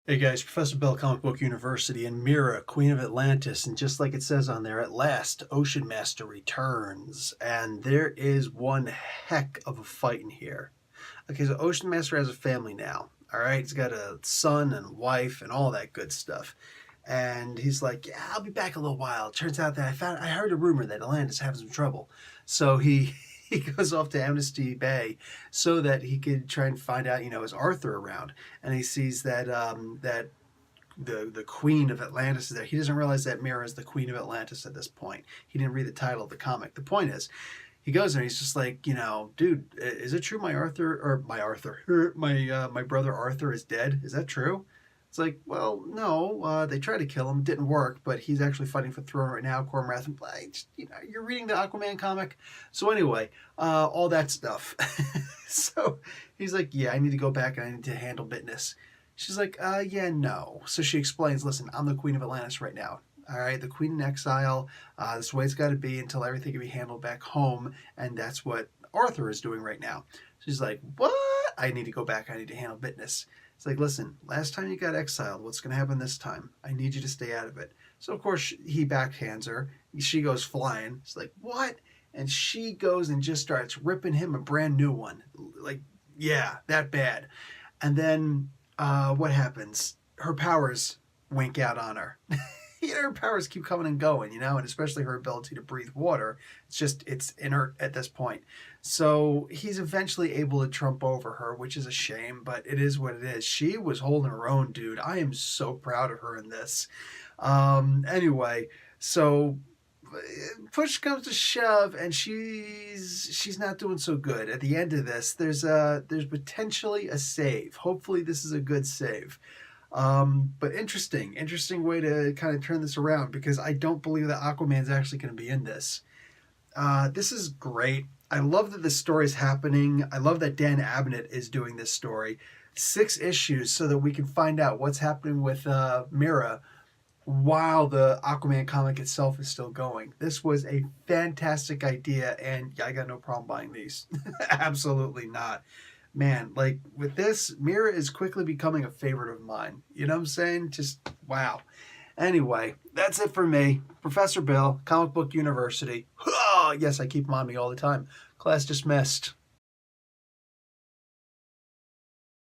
Hey guys, Professor Bell, Comic Book University, and Mera, Queen of Atlantis, and just like it says on there, at last, Ocean Master returns, and there is one heck of a fight in here. Okay, so Ocean Master has a family now, all right? He's got a son and wife and all that good stuff. And he's like, yeah, I'll be back a little while. Turns out that I heard a rumor that Atlantis is having some trouble. So he he goes off to Amnesty Bay so that he could try and find out, is Arthur around? And he sees that the Queen of Atlantis is there. He doesn't realize that Mera is the Queen of Atlantis at this point. He didn't read the title of the comic. The point is, he goes there. He's just like, dude, is it true my brother Arthur is dead? Is that true? It's like, well, no. They tried to kill him, didn't work, but he's actually fighting for the throne right now. Cormrath and you're reading the Aquaman comic, so anyway, all that stuff. So he's like, yeah, I need to go back and I need to handle business. She's like, yeah, no. So she explains, listen, I'm the Queen of Atlantis right now. All right, the Queen in exile. This is the way it's got to be until everything can be handled back home, and that's what Arthur is doing right now. She's like, what? I need to go back. I need to handle business. It's like, listen, last time you got exiled, what's going to happen this time? I need you to stay out of it. So, of course, he backhands her. She goes flying. She's like, what? And she goes and just starts ripping him a brand new one. Like, yeah, that bad. And then what happens? Her powers wink out on her. Her powers keep coming and going, and especially her ability to breathe water. It's inert at this point. So he's eventually able to trump over her, which is a shame, but it is what it is. She was holding her own, dude. I am so proud of her in this. Anyway, so push comes to shove, and she's not doing so good. At the end of this, there's potentially a save. Hopefully, this is a good save. But interesting way to kind of turn this around, because I don't believe that Aquaman's actually going to be in this. This is great. I love that this story is happening. I love that Dan Abnett is doing this story. 6 issues so that we can find out what's happening with Mera while the Aquaman comic itself is still going. This was a fantastic idea, and I got no problem buying these. Absolutely not. Man, like with this, Mera is quickly becoming a favorite of mine. You know what I'm saying? Just wow. Anyway, that's it for me. Professor Bill, Comic Book University. Oh, yes, I keep them on me all the time. Class dismissed.